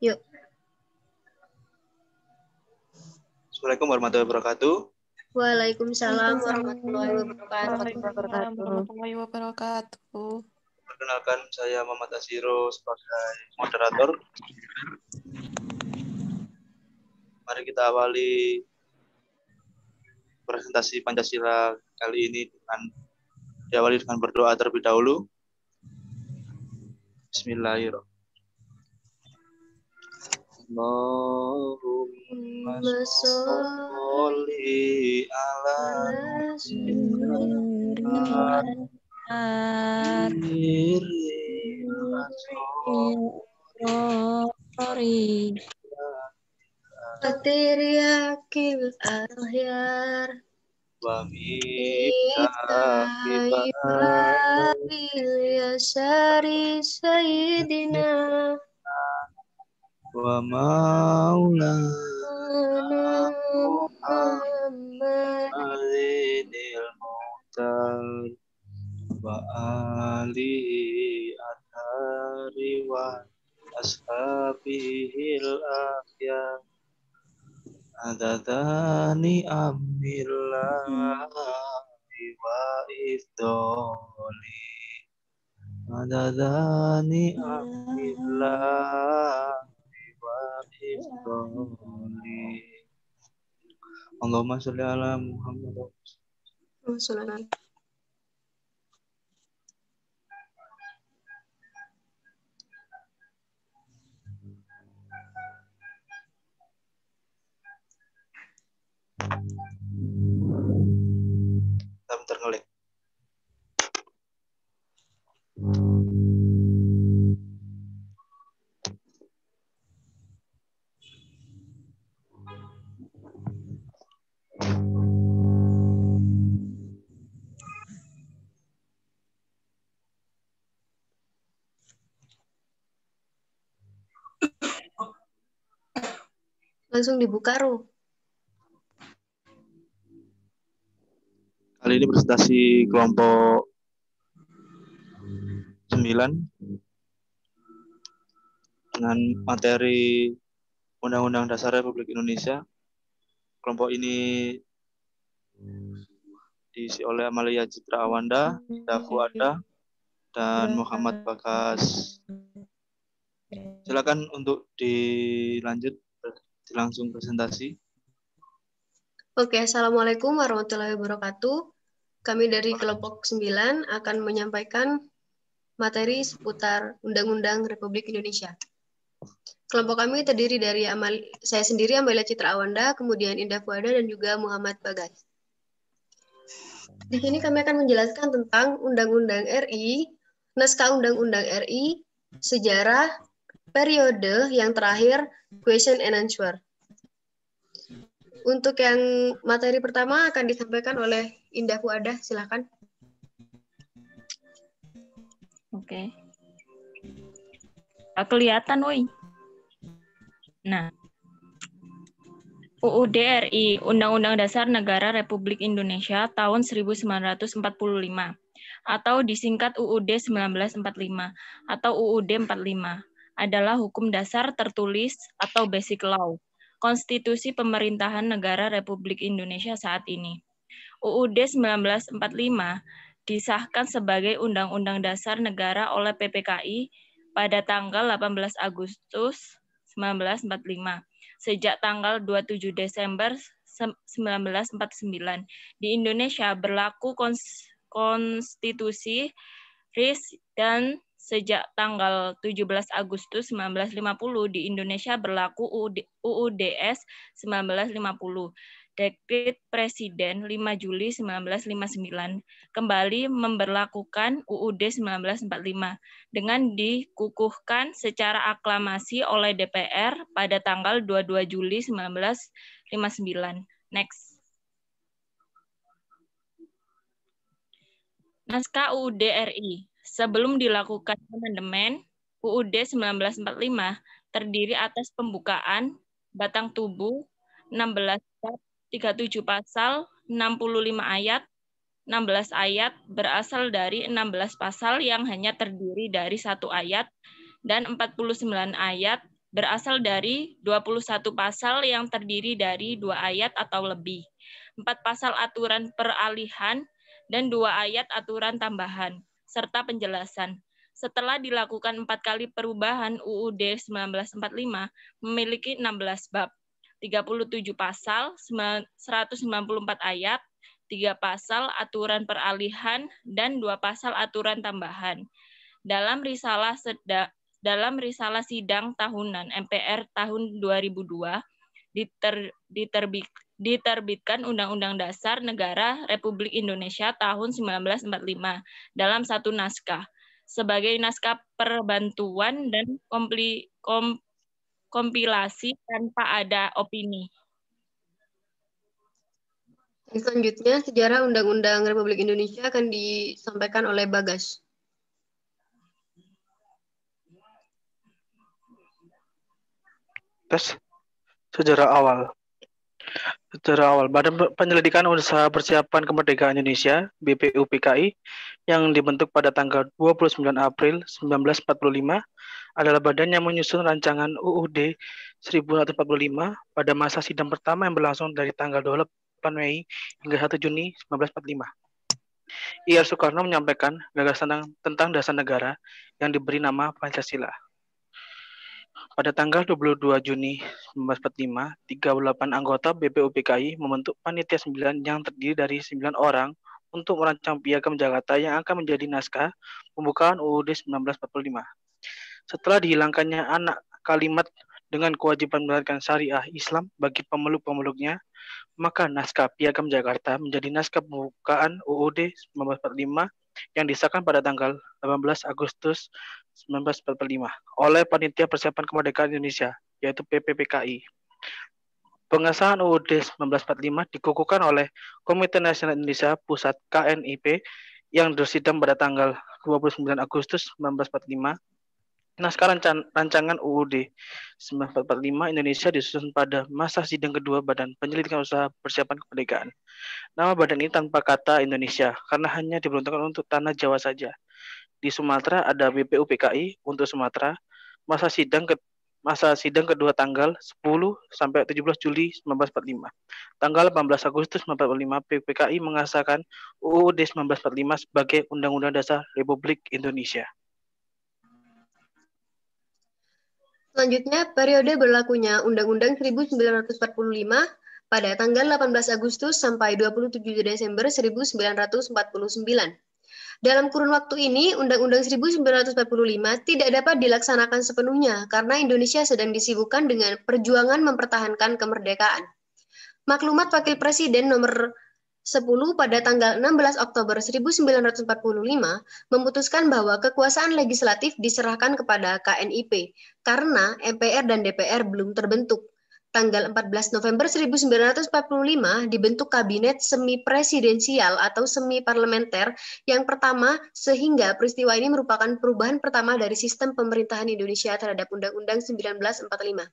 Yuk. Assalamualaikum warahmatullahi wabarakatuh. Waalaikumsalam warahmatullahi warahmatullahi wabarakatuh. Perkenalkan, saya Muhammad Azhiro sebagai moderator. Mari kita awali presentasi Pancasila kali ini diawali dengan berdoa terlebih dahulu. Bismillahirrahmanirrahim. Allahumma sholli ala Fatiriyakil ahyar wa Ibrahil yasari sayyidina wa maulana Muhammad Muhammadinil muhtar wa alihi athari wa ashabihil akhyar adadani amillahi wa iftoli adadani amillahi wa iftoli Allahumma sholli ala Muhammad. Bentar ngelik. Langsung dibuka, Ru. Kali ini presentasi kelompok 9 dengan materi Undang-Undang Dasar Republik Indonesia. Kelompok ini diisi oleh Amalia Citra Awanda, Dafu Ada, dan Muhammad Bagas. Silakan untuk langsung presentasi. Oke, Assalamualaikum warahmatullahi wabarakatuh. Kami dari kelompok 9 akan menyampaikan materi seputar Undang-Undang Republik Indonesia. Kelompok kami terdiri dari saya sendiri, Amalia Citra Awanda, kemudian Indah Fuada, dan juga Muhammad Bagas. Di sini kami akan menjelaskan tentang Undang-Undang RI, naskah Undang-Undang RI, sejarah, periode yang terakhir, question and answer. Untuk yang materi pertama akan disampaikan oleh Indah Fuada, silakan. Oke. Kelihatan, woi. Nah, UUD RI, Undang-Undang Dasar Negara Republik Indonesia tahun 1945, atau disingkat UUD 1945, atau UUD 45, adalah hukum dasar tertulis atau basic law, konstitusi pemerintahan negara Republik Indonesia saat ini. UUD 1945 disahkan sebagai Undang-Undang Dasar Negara oleh PPKI pada tanggal 18 Agustus 1945. Sejak tanggal 27 Desember 1949, di Indonesia berlaku konstitusi RIS, dan sejak tanggal 17 Agustus 1950 di Indonesia berlaku UUDS 1950. Dekret Presiden 5 Juli 1959 kembali memberlakukan UUD 1945 dengan dikukuhkan secara aklamasi oleh DPR pada tanggal 22 Juli 1959. Next. Naskah UUD RI. Sebelum dilakukan amandemen, UUD 1945 terdiri atas pembukaan, batang tubuh, 16 bab, 37 pasal, 65 ayat, 16 ayat berasal dari 16 pasal yang hanya terdiri dari 1 ayat, dan 49 ayat berasal dari 21 pasal yang terdiri dari 2 ayat atau lebih, 4 pasal aturan peralihan, dan 2 ayat aturan tambahan, serta penjelasan. Setelah dilakukan 4 kali perubahan, UUD 1945 memiliki 16 bab, 37 pasal, 194 ayat, 3 pasal aturan peralihan, dan 2 pasal aturan tambahan. Dalam risalah sidang tahunan MPR tahun 2002, diterbitkan Undang-Undang Dasar Negara Republik Indonesia tahun 1945 dalam satu naskah, sebagai naskah perbantuan dan kompilasi tanpa ada opini. Selanjutnya, sejarah Undang-Undang Republik Indonesia akan disampaikan oleh Bagas. Tes sejarah awal. Badan Penyelidikan Usaha Persiapan Kemerdekaan Indonesia (BPUPKI) yang dibentuk pada tanggal 29 April 1945 adalah badan yang menyusun rancangan UUD 1945 pada masa sidang pertama yang berlangsung dari tanggal 28 Mei hingga 1 Juni 1945. Ir Soekarno menyampaikan gagasan tentang dasar negara yang diberi nama Pancasila. Pada tanggal 22 Juni 1945, 38 anggota BPUPKI membentuk Panitia 9 yang terdiri dari 9 orang untuk merancang Piagam Jakarta yang akan menjadi naskah pembukaan UUD 1945. Setelah dihilangkannya anak kalimat dengan kewajiban menerapkan syariah Islam bagi pemeluk-pemeluknya, maka naskah Piagam Jakarta menjadi naskah pembukaan UUD 1945 yang disahkan pada tanggal 18 Agustus 1945 oleh Panitia Persiapan Kemerdekaan Indonesia, yaitu PPPKI. Pengesahan UUD 1945 dikukuhkan oleh Komite Nasional Indonesia Pusat KNIP yang bersidang pada tanggal 29 Agustus 1945. Naskah rancangan UUD 1945 Indonesia disusun pada masa sidang kedua Badan Penyelidikan Usaha Persiapan Kemerdekaan. Nama badan ini tanpa kata Indonesia karena hanya diperuntukkan untuk tanah Jawa saja. Di Sumatera ada BPUPKI untuk Sumatera. Masa sidang kedua tanggal 10 sampai 17 Juli 1945. Tanggal 18 Agustus 1945 BPUPKI mengesahkan UUD 1945 sebagai Undang-Undang Dasar Republik Indonesia. Selanjutnya, periode berlakunya Undang-Undang 1945 pada tanggal 18 Agustus sampai 27 Desember 1949. Dalam kurun waktu ini, Undang-Undang 1945 tidak dapat dilaksanakan sepenuhnya karena Indonesia sedang disibukkan dengan perjuangan mempertahankan kemerdekaan. Maklumat Wakil Presiden nomor 10 pada tanggal 16 Oktober 1945 memutuskan bahwa kekuasaan legislatif diserahkan kepada KNIP karena MPR dan DPR belum terbentuk. Tanggal 14 November 1945 dibentuk Kabinet Semi Presidensial atau Semi Parlementer yang pertama, sehingga peristiwa ini merupakan perubahan pertama dari sistem pemerintahan Indonesia terhadap Undang-Undang 1945.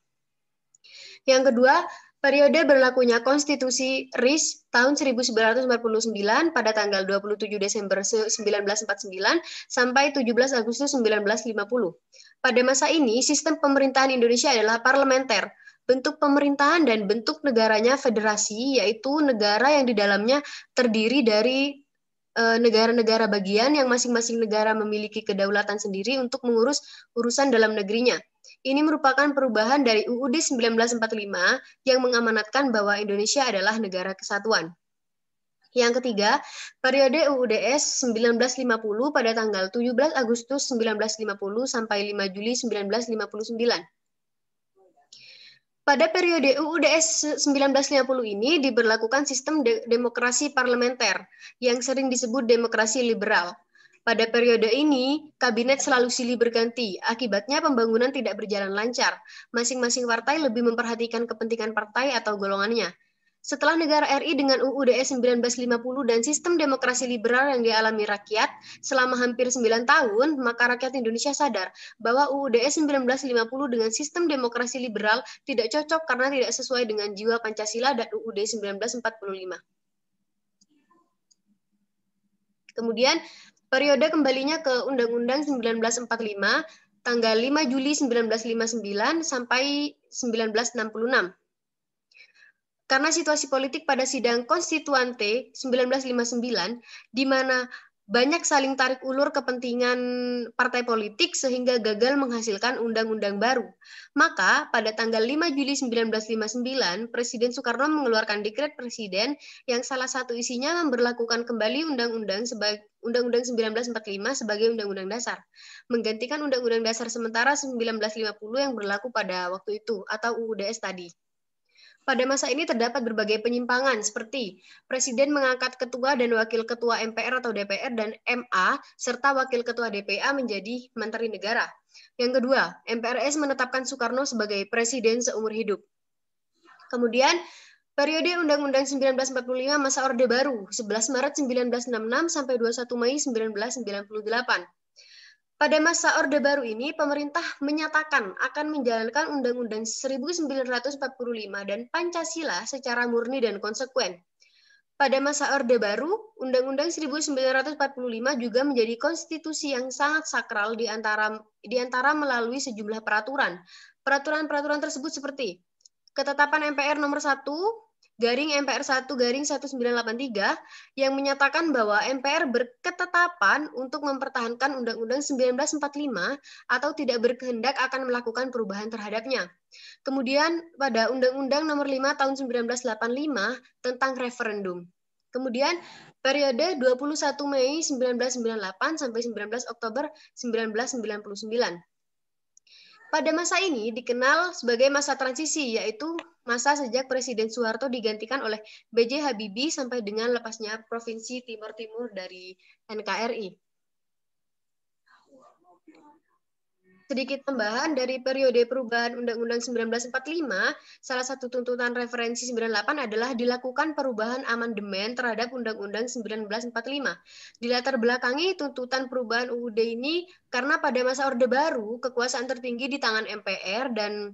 Yang kedua, periode berlakunya Konstitusi RIS tahun 1949 pada tanggal 27 Desember 1949 sampai 17 Agustus 1950. Pada masa ini, sistem pemerintahan Indonesia adalah parlementer. Bentuk pemerintahan dan bentuk negaranya federasi, yaitu negara yang di dalamnya terdiri dari negara-negara bagian yang masing-masing negara memiliki kedaulatan sendiri untuk mengurus urusan dalam negerinya. Ini merupakan perubahan dari UUD 1945 yang mengamanatkan bahwa Indonesia adalah negara kesatuan. Yang ketiga, periode UUDS 1950 pada tanggal 17 Agustus 1950 sampai 5 Juli 1959. Pada periode UUDS 1950 ini diberlakukan sistem demokrasi parlementer yang sering disebut demokrasi liberal. Pada periode ini, kabinet selalu silih berganti, akibatnya pembangunan tidak berjalan lancar. Masing-masing partai lebih memperhatikan kepentingan partai atau golongannya. Setelah negara RI dengan UUDS 1950 dan sistem demokrasi liberal yang dialami rakyat selama hampir 9 tahun, maka rakyat Indonesia sadar bahwa UUDS 1950 dengan sistem demokrasi liberal tidak cocok karena tidak sesuai dengan jiwa Pancasila dan UUD 1945. Kemudian periode kembalinya ke Undang-Undang 1945 tanggal 5 Juli 1959 sampai 1966. Karena situasi politik pada sidang Konstituante 1959, di mana banyak saling tarik ulur kepentingan partai politik sehingga gagal menghasilkan undang-undang baru. Maka pada tanggal 5 Juli 1959, Presiden Soekarno mengeluarkan dekret presiden yang salah satu isinya memberlakukan kembali Undang-Undang 1945 sebagai Undang-Undang Dasar, menggantikan Undang-Undang Dasar sementara 1950 yang berlaku pada waktu itu atau UUDS tadi. Pada masa ini terdapat berbagai penyimpangan seperti Presiden mengangkat ketua dan wakil ketua MPR atau DPR dan MA serta wakil ketua DPA menjadi menteri negara. Yang kedua, MPRS menetapkan Soekarno sebagai presiden seumur hidup. Kemudian periode Undang-Undang 1945 masa Orde Baru 11 Maret 1966 sampai 21 Mei 1998. Pada masa Orde Baru ini, pemerintah menyatakan akan menjalankan Undang-Undang 1945 dan Pancasila secara murni dan konsekuen. Pada masa Orde Baru, Undang-Undang 1945 juga menjadi konstitusi yang sangat sakral di antara melalui sejumlah peraturan. Peraturan-peraturan tersebut seperti Ketetapan MPR nomor 1 garing MPR 1 garing 1983 yang menyatakan bahwa MPR berketetapan untuk mempertahankan Undang-Undang 1945 atau tidak berkehendak akan melakukan perubahan terhadapnya. Kemudian pada Undang-Undang nomor 5 tahun 1985 tentang referendum. Kemudian periode 21 Mei 1998 sampai 19 Oktober 1999. Pada masa ini dikenal sebagai masa transisi, yaitu masa sejak Presiden Soeharto digantikan oleh B.J. Habibie sampai dengan lepasnya Provinsi Timur Timur dari NKRI. Sedikit tambahan dari periode perubahan Undang-Undang 1945, salah satu tuntutan referensi 98 adalah dilakukan perubahan amandemen terhadap Undang-Undang 1945. Dilatar belakangi tuntutan perubahan UUD ini karena pada masa Orde Baru, kekuasaan tertinggi di tangan MPR dan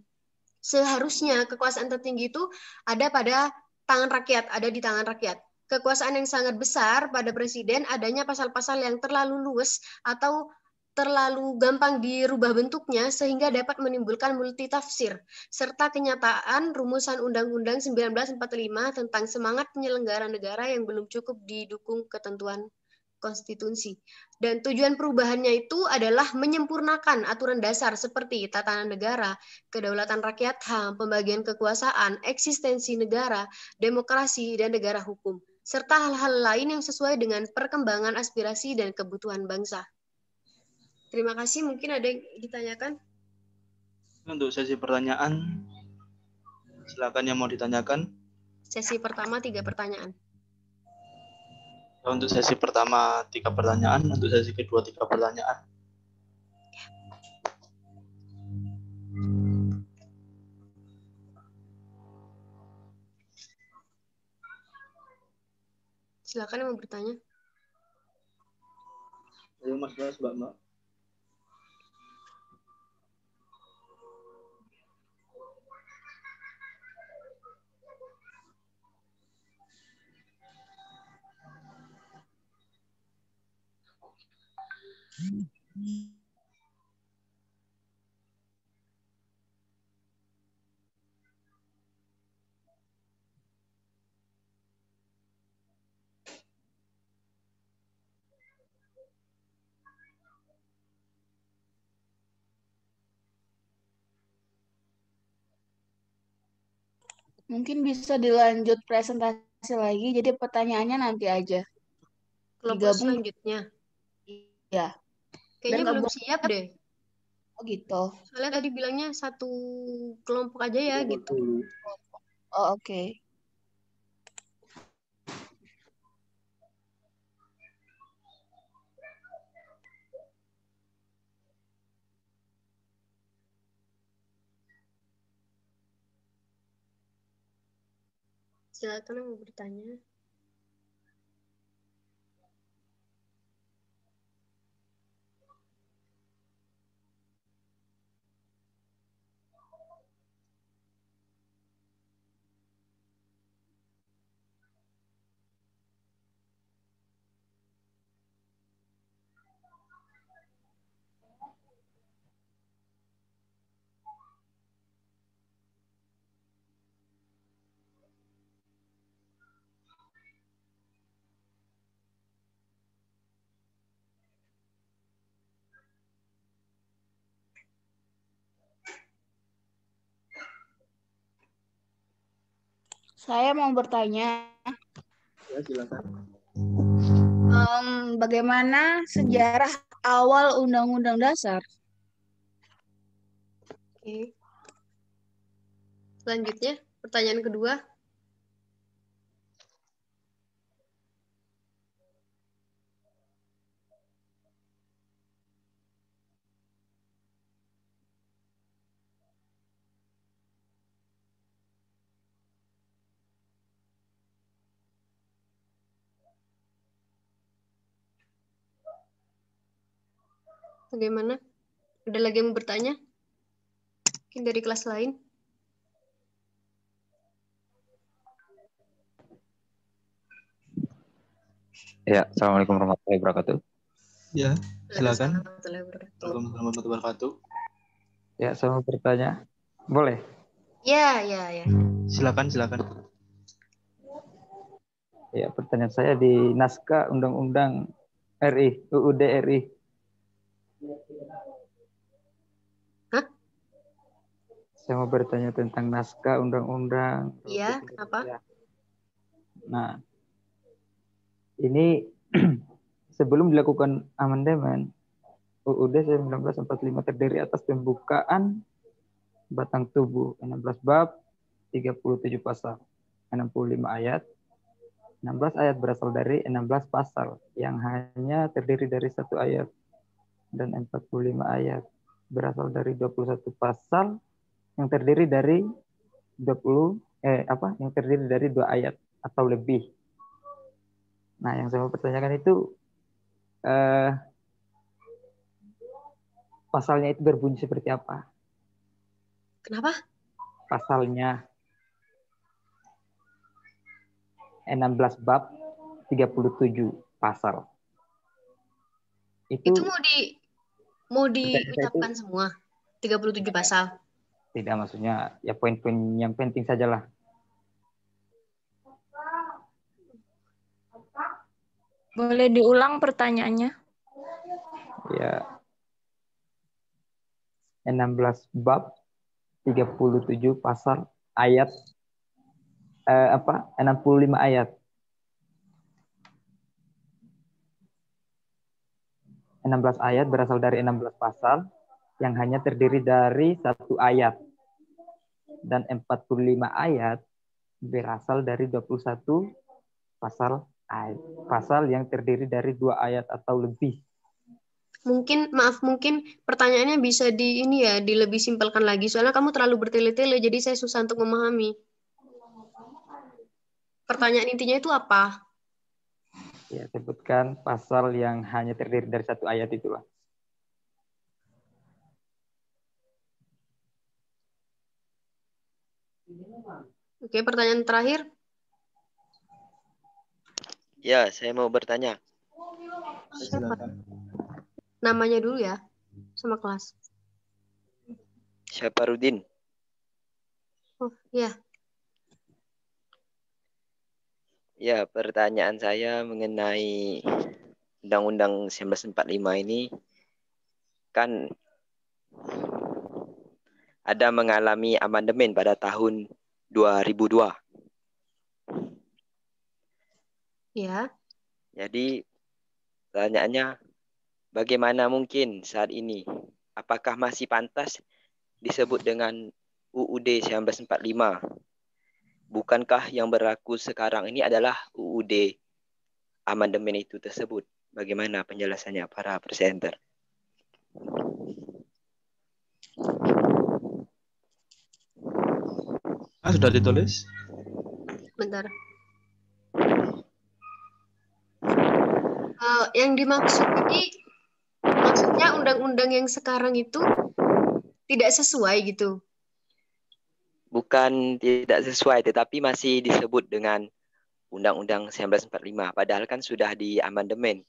seharusnya kekuasaan tertinggi itu ada pada tangan rakyat, ada di tangan rakyat. Kekuasaan yang sangat besar pada presiden adanya pasal-pasal yang terlalu luas atau terlalu gampang dirubah bentuknya sehingga dapat menimbulkan multitafsir, serta kenyataan rumusan Undang-Undang 1945 tentang semangat penyelenggaraan negara yang belum cukup didukung ketentuan konstitusi. Dan tujuan perubahannya itu adalah menyempurnakan aturan dasar seperti tatanan negara, kedaulatan rakyat, HAM, pembagian kekuasaan, eksistensi negara, demokrasi, dan negara hukum, serta hal-hal lain yang sesuai dengan perkembangan aspirasi dan kebutuhan bangsa. Terima kasih. Mungkin ada yang ditanyakan? Untuk sesi pertanyaan, silakan yang mau ditanyakan. Sesi pertama 3 pertanyaan. Untuk sesi pertama 3 pertanyaan, untuk sesi kedua 3 pertanyaan. Silakan yang mau bertanya. Ayo Mas Bas, Mbak. Mungkin bisa dilanjut presentasi lagi, jadi pertanyaannya nanti aja. Kelompok selanjutnya. Iya. Kayaknya belum siap deh. Oh gitu. Soalnya tadi bilangnya satu kelompok aja ya gitu. Oh oke. Silakan yang mau bertanya. Saya mau bertanya, Ya, silakan. bagaimana sejarah awal Undang-Undang Dasar? Oke. Selanjutnya, pertanyaan kedua. Bagaimana? Ada lagi yang mau bertanya? Mungkin dari kelas lain? Ya, Assalamualaikum warahmatullahi wabarakatuh. Ya, silakan. Warahmatullahi wabarakatuh. Assalamualaikum warahmatullahi wabarakatuh. Ya, saya mau bertanya. Boleh? Ya. Silakan. Ya, pertanyaan saya di naskah Undang-Undang RI, UUD RI. Hah? Saya mau bertanya tentang naskah Undang-Undang. Iya, kenapa? Nah, ini sebelum dilakukan amandemen, UUD 1945 terdiri atas pembukaan batang tubuh 16 bab, 37 pasal, 65 ayat. 16 ayat berasal dari 16 pasal yang hanya terdiri dari satu ayat, dan 45 ayat berasal dari 21 pasal yang terdiri dari 2 ayat atau lebih. Nah, yang saya mau pertanyakan itu pasalnya itu berbunyi seperti apa? Kenapa? Pasalnya 16 bab, 37 pasal. Itu mau diucapkan itu, semua 37 pasal. tidak, maksudnya ya poin-poin yang penting sajalah. Boleh diulang pertanyaannya? Ya, 16 bab, 37 pasal, ayat 65 ayat. 16 ayat berasal dari 16 pasal yang hanya terdiri dari satu ayat. Dan 45 ayat berasal dari 21 pasal yang terdiri dari 2 ayat atau lebih. Mungkin pertanyaannya bisa lebih simpelkan lagi. Soalnya kamu terlalu bertele-tele, jadi saya susah untuk memahami. Pertanyaan intinya itu apa? Ya, sebutkan pasal yang hanya terdiri dari satu ayat itulah. Oke, pertanyaan terakhir. Ya, saya mau bertanya. Siapa? Namanya dulu ya, sama kelas. Syaparudin. Oh, ya. Ya, pertanyaan saya mengenai Undang-Undang 1945 ini kan ada mengalami amandemen pada tahun 2002. Ya. Jadi pertanyaannya, bagaimana mungkin saat ini? Apakah masih pantas disebut dengan UUD 1945? Bukankah yang berlaku sekarang ini adalah UUD amandemen itu tersebut? Bagaimana penjelasannya para presenter? Sudah ditulis? Bentar. Yang dimaksud ini, maksudnya undang-undang yang sekarang itu tidak sesuai gitu. Bukan tidak sesuai, tetapi masih disebut dengan Undang-Undang 1945. Padahal kan sudah di amandemen.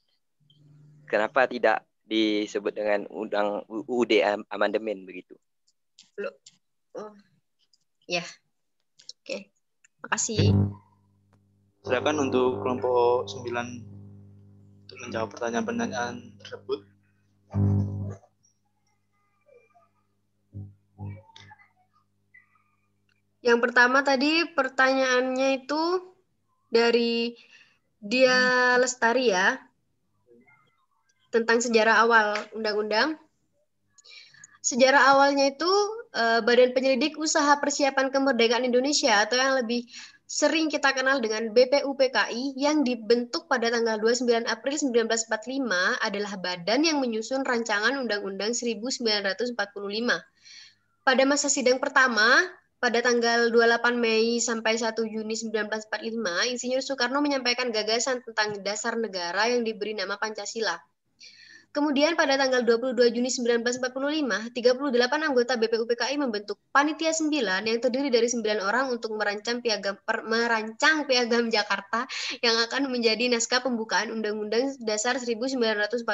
Kenapa tidak disebut dengan UUD amandemen begitu? Oh, ya. Oke. Makasih. Silakan untuk kelompok 9 untuk menjawab pertanyaan-pertanyaan tersebut. Yang pertama tadi pertanyaannya itu dari Dia Lestari ya, tentang sejarah awal undang-undang. Sejarah awalnya itu Badan Penyelidik Usaha Persiapan Kemerdekaan Indonesia atau yang lebih sering kita kenal dengan BPUPKI yang dibentuk pada tanggal 29 April 1945 adalah badan yang menyusun rancangan Undang-Undang 1945. Pada masa sidang pertama, pada tanggal 28 Mei sampai 1 Juni 1945, Insinyur Soekarno menyampaikan gagasan tentang dasar negara yang diberi nama Pancasila. Kemudian pada tanggal 22 Juni 1945, 38 anggota BPUPKI membentuk Panitia 9 yang terdiri dari 9 orang untuk merancang piagam Jakarta yang akan menjadi naskah pembukaan Undang-Undang Dasar 1945.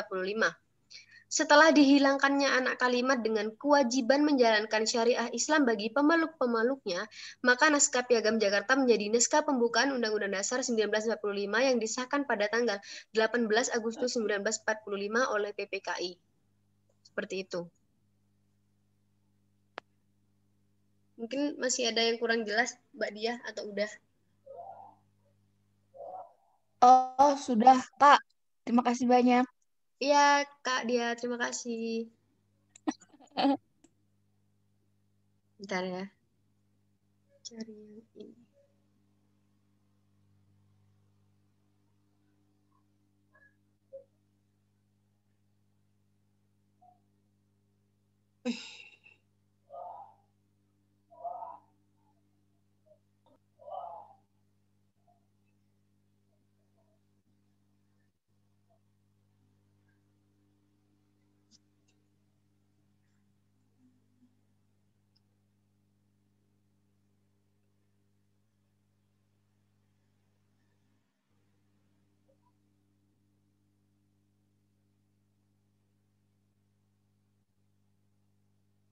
Setelah dihilangkannya anak kalimat dengan kewajiban menjalankan syariah Islam bagi pemeluk-pemeluknya, maka naskah Piagam Jakarta menjadi naskah pembukaan Undang-Undang Dasar 1945 yang disahkan pada tanggal 18 Agustus 1945 oleh PPKI. Seperti itu. Mungkin masih ada yang kurang jelas, Mbak Diah, atau udah? Oh, sudah, Kak. Terima kasih banyak. Iya, Kak Diah, terima kasih. Bentar ya. Cari yang ini.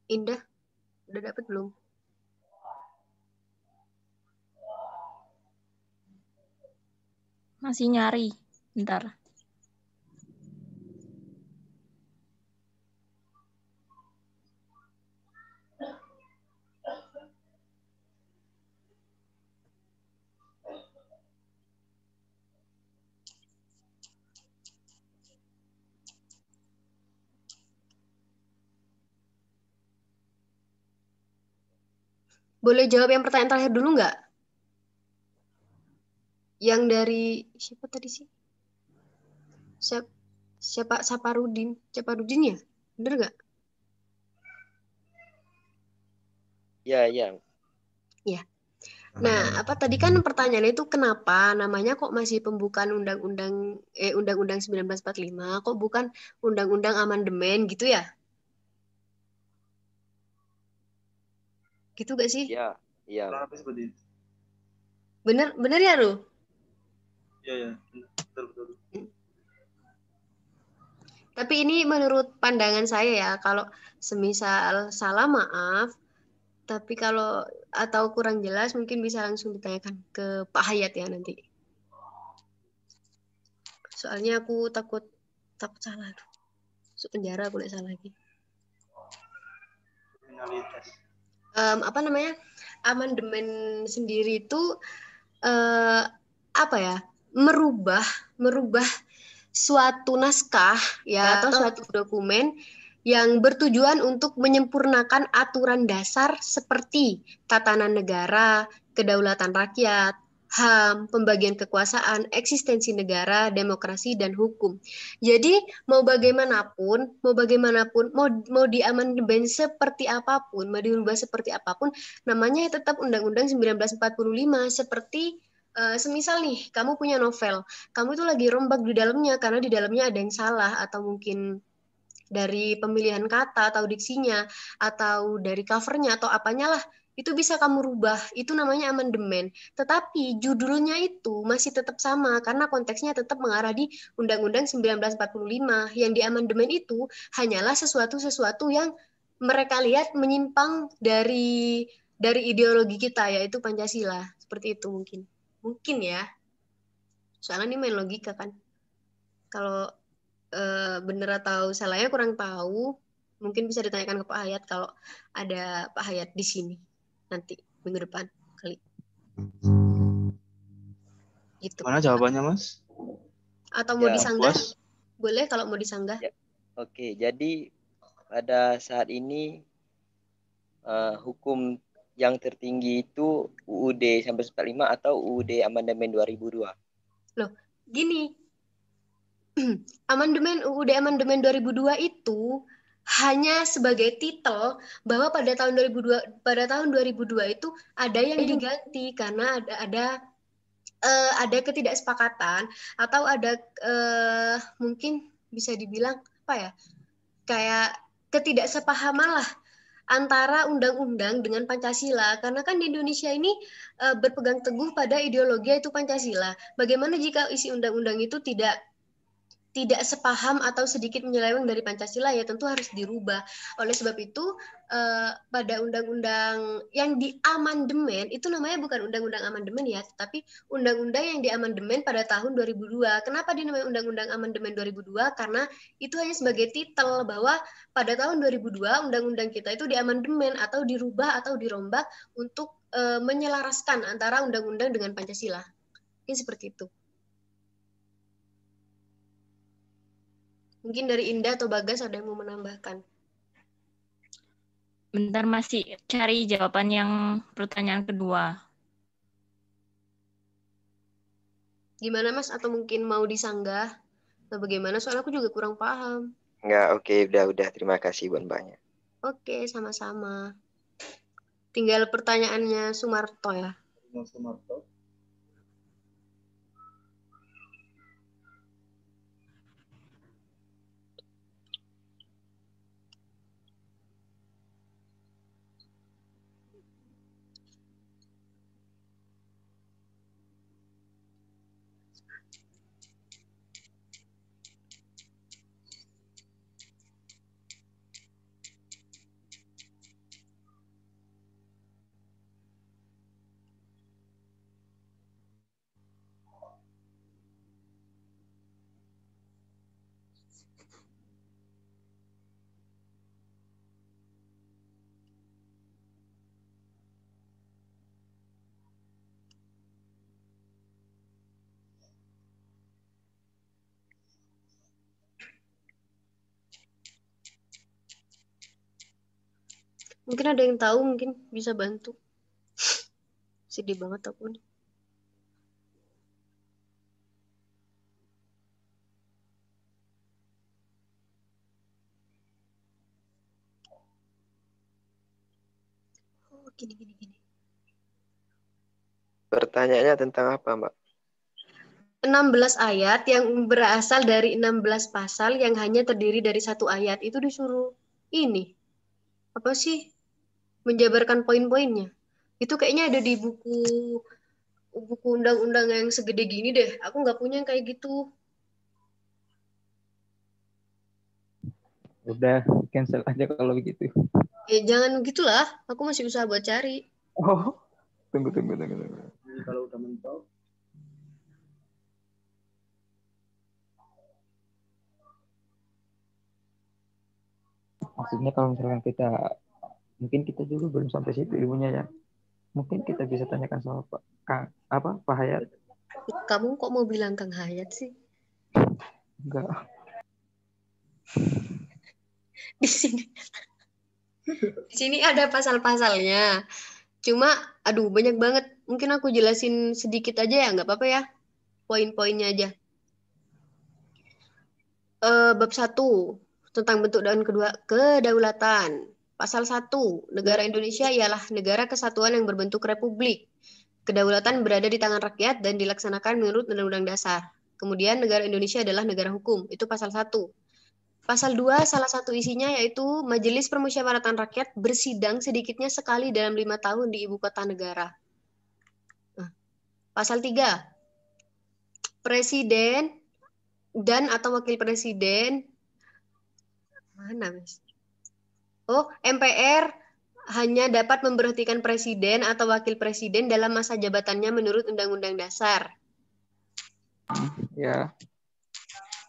Indah, udah dapet belum? Masih nyari. Bentar. Boleh jawab yang pertanyaan terakhir dulu nggak? Yang dari siapa tadi sih? Siapa Saparudin ya? Bener nggak? Ya, ya. Ya. Nah, apa tadi kan pertanyaannya itu kenapa namanya kok masih pembukaan Undang-Undang 1945, kok bukan Undang-Undang Amandemen gitu ya? Gitu gak sih? Ya, ya. Kenapa seperti itu? Bener ya, Ru? Iya, betul. Tapi ini menurut pandangan saya ya, kalau semisal salah maaf, tapi kalau atau kurang jelas mungkin bisa langsung ditanyakan ke Pak Hayat ya nanti. Soalnya aku takut salah. Masuk penjara aku salah lagi. Apa namanya? Amandemen sendiri itu apa ya? Merubah suatu naskah ya atau suatu dokumen yang bertujuan untuk menyempurnakan aturan dasar seperti tatanan negara, kedaulatan rakyat, HAM, pembagian kekuasaan, eksistensi negara, demokrasi, dan hukum. Jadi mau bagaimanapun, mau diamandemen seperti apapun, mau dirubah seperti apapun, namanya tetap Undang-Undang 1945 seperti semisal nih, kamu punya novel, kamu itu lagi rombak di dalamnya karena di dalamnya ada yang salah atau mungkin dari pemilihan kata atau diksinya atau dari covernya atau apanya lah, itu bisa kamu rubah, itu namanya amandemen. Tetapi judulnya itu masih tetap sama karena konteksnya tetap mengarah di Undang-Undang 1945. Yang di amandemen itu hanyalah sesuatu yang mereka lihat menyimpang dari ideologi kita, yaitu Pancasila. Seperti itu mungkin ya, soalnya ini main logika kan. Kalau bener atau salahnya kurang tahu, mungkin bisa ditanyakan ke Pak Hayat kalau ada Pak Hayat di sini nanti minggu depan kali. Gitu. Mana jawabannya, Mas? Atau mau Ya, disanggah? Puas? Boleh kalau mau disanggah. Ya. Oke, jadi pada saat ini hukum yang tertinggi itu UUD 1945 atau UUD Amandemen 2002? Loh, gini. UUD Amandemen 2002 itu hanya sebagai titel bahwa pada tahun 2002 itu ada yang diganti karena ada ketidaksepakatan atau ada mungkin bisa dibilang apa ya, kayak ketidaksepahaman lah antara undang-undang dengan Pancasila, karena kan di Indonesia ini berpegang teguh pada ideologi yaitu Pancasila. Bagaimana jika isi undang-undang itu tidak sepaham atau sedikit menyeleweng dari Pancasila, ya tentu harus dirubah. Oleh sebab itu pada undang-undang yang diamandemen itu namanya bukan undang-undang amandemen ya, tetapi undang-undang yang diamandemen pada tahun 2002. Kenapa dinamai undang-undang amandemen 2002? Karena itu hanya sebagai titel bahwa pada tahun 2002 undang-undang kita itu diamandemen atau dirubah atau dirombak untuk menyelaraskan antara undang-undang dengan Pancasila. Ini seperti itu. Mungkin dari Indah atau Bagas ada yang mau menambahkan? Bentar, masih cari jawaban yang pertanyaan kedua. Gimana Mas? Atau mungkin mau disanggah? Atau bagaimana? Soalnya aku juga kurang paham. Enggak, oke, udah. Terima kasih Bun banyak. Oke, sama-sama. Tinggal pertanyaannya Sumarto ya. Mas Sumarto. Mungkin ada yang tahu, mungkin bisa bantu. Sedih banget aku nih. Oh, gini. Pertanyaannya tentang apa, Mbak? 16 ayat yang berasal dari 16 pasal yang hanya terdiri dari satu ayat. Itu disuruh ini. Apa sih? Menjabarkan poin-poinnya. Itu kayaknya ada di buku undang-undang yang segede gini deh. Aku nggak punya yang kayak gitu. Udah cancel aja kalau begitu. Jangan gitulah. Aku masih usaha buat cari. Oh, tunggu. Jadi kalau udah mentok, maksudnya kalau misalkan mungkin kita juga belum sampai situ ilmunya ya. Mungkin kita bisa tanyakan sama Pak Hayat. Kamu kok mau bilang Kang Hayat sih? Enggak. Di sini ada pasal-pasalnya. Cuma, aduh banyak banget. Mungkin aku jelasin sedikit aja ya, nggak apa-apa ya. Poin-poinnya aja. Bab 1 tentang bentuk dan kedaulatan. Pasal 1, negara Indonesia ialah negara kesatuan yang berbentuk republik. Kedaulatan berada di tangan rakyat dan dilaksanakan menurut Undang-Undang Dasar. Kemudian negara Indonesia adalah negara hukum. Itu pasal 1. Pasal 2, salah satu isinya yaitu Majelis Permusyawaratan Rakyat bersidang sedikitnya sekali dalam 5 tahun di ibu kota negara. Pasal 3, Presiden dan atau Wakil Presiden, mana Mas? MPR hanya dapat memberhentikan Presiden atau Wakil Presiden dalam masa jabatannya menurut Undang-Undang Dasar. Ya.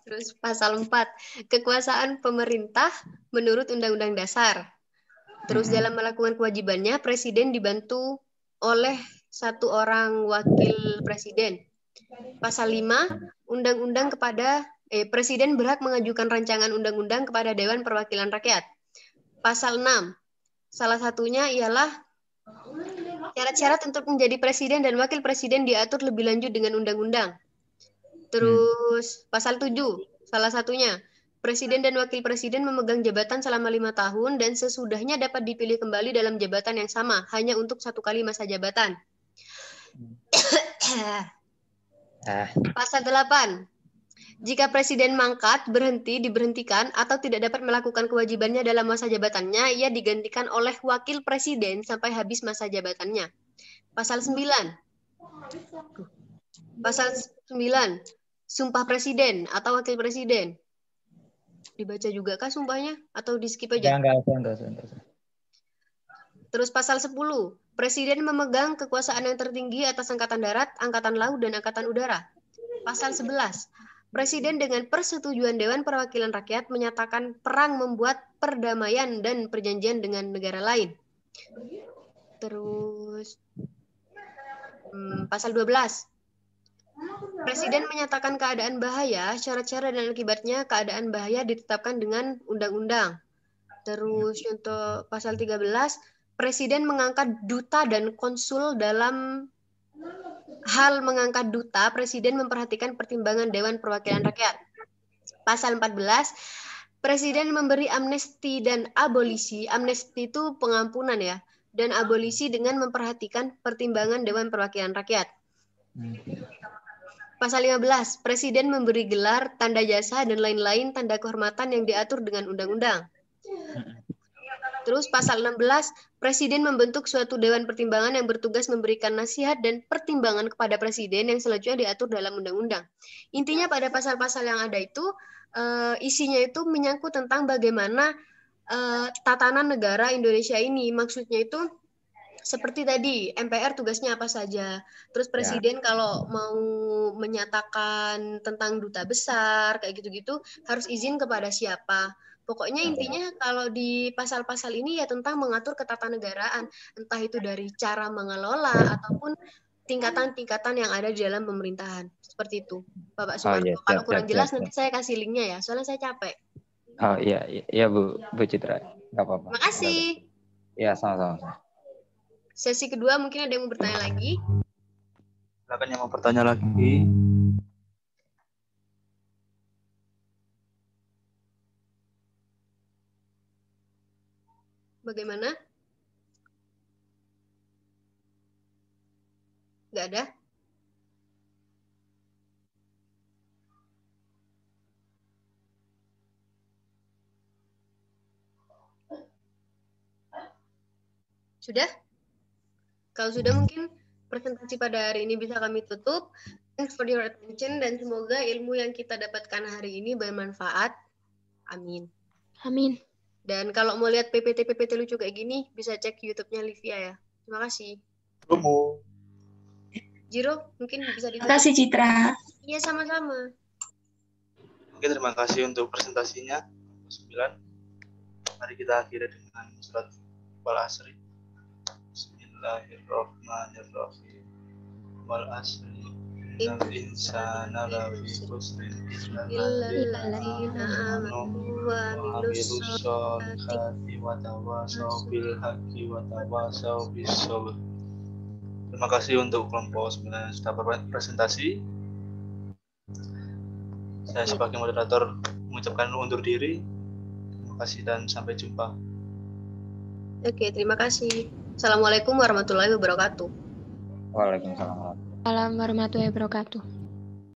Terus pasal 4, kekuasaan pemerintah menurut Undang-Undang Dasar. Terus dalam melakukan kewajibannya, Presiden dibantu oleh satu orang wakil presiden. Pasal 5, undang-undang kepada presiden berhak mengajukan rancangan undang-undang kepada Dewan Perwakilan Rakyat. Pasal 6, salah satunya ialah syarat-syarat untuk menjadi presiden dan wakil presiden diatur lebih lanjut dengan undang-undang. Terus pasal 7, salah satunya presiden dan wakil presiden memegang jabatan selama 5 tahun dan sesudahnya dapat dipilih kembali dalam jabatan yang sama hanya untuk 1 kali masa jabatan. Pasal 8. Jika presiden mangkat, berhenti, diberhentikan, atau tidak dapat melakukan kewajibannya dalam masa jabatannya, ia digantikan oleh wakil presiden sampai habis masa jabatannya. Pasal 9. Pasal 9. Sumpah presiden atau wakil presiden. Dibaca juga kah sumpahnya? Atau di skip aja? Enggak. Terus pasal 10. Presiden memegang kekuasaan yang tertinggi atas Angkatan Darat, Angkatan Laut, dan Angkatan Udara. Pasal 11. Presiden dengan persetujuan Dewan Perwakilan Rakyat menyatakan perang membuat perdamaian dan perjanjian dengan negara lain. Terus pasal 12. Presiden menyatakan keadaan bahaya, syarat-syarat dan akibatnya keadaan bahaya ditetapkan dengan undang-undang. Terus untuk pasal 13, Presiden mengangkat duta dan konsul. Dalam hal mengangkat duta, Presiden memperhatikan pertimbangan Dewan Perwakilan Rakyat. Pasal 14, Presiden memberi amnesti dan abolisi. Amnesti itu pengampunan ya. Dan abolisi dengan memperhatikan pertimbangan Dewan Perwakilan Rakyat. Pasal 15, Presiden memberi gelar, tanda jasa, dan lain-lain tanda kehormatan yang diatur dengan undang-undang. Terus pasal 16, Presiden membentuk suatu Dewan Pertimbangan yang bertugas memberikan nasihat dan pertimbangan kepada Presiden yang selanjutnya diatur dalam undang-undang. Intinya pada pasal-pasal yang ada itu, isinya itu menyangkut tentang bagaimana tatanan negara Indonesia ini. Maksudnya itu seperti tadi, MPR tugasnya apa saja. Terus Presiden kalau mau menyatakan tentang duta besar, kayak gitu-gitu, harus izin kepada siapa. Pokoknya intinya kalau di pasal-pasal ini ya tentang mengatur ketatanegaraan, entah itu dari cara mengelola ataupun tingkatan-tingkatan yang ada di dalam pemerintahan. Seperti itu, Bapak Sumarto. Kalau kurang jelas nanti saya kasih linknya ya, soalnya saya capek. Oh iya Bu Citra, nggak apa-apa. Makasih. Iya sama-sama. Sesi kedua mungkin ada yang mau bertanya lagi. Silakan yang mau bertanya lagi. Bagaimana? Nggak ada? Sudah? Kalau sudah mungkin presentasi pada hari ini bisa kami tutup. Thanks for your attention dan semoga ilmu yang kita dapatkan hari ini bermanfaat. Amin. Amin. Dan kalau mau lihat PPT lucu kayak gini, bisa cek YouTube-nya Livia ya. Terima kasih. Promo. Jiro, mungkin bisa ditutup. Terima kasih Citra. Iya, sama-sama. Oke, terima kasih untuk presentasinya. 9. Mari kita akhiri dengan surat Al-Asri. Bismillahirrahmanirrahim. Wal asri innal insana lafi khusrin illa alladzina amanu wa amilus sholihati wa tawasaw bil haqqi wa tawasaw bis sabr. Terima kasih untuk kelompok 9 yang sudah berpresentasi. Saya sebagai moderator mengucapkan undur diri. Terima kasih dan sampai jumpa. Oke, terima kasih. Assalamualaikum warahmatullahi wabarakatuh. Waalaikumsalam. Assalamualaikum warahmatullahi wabarakatuh.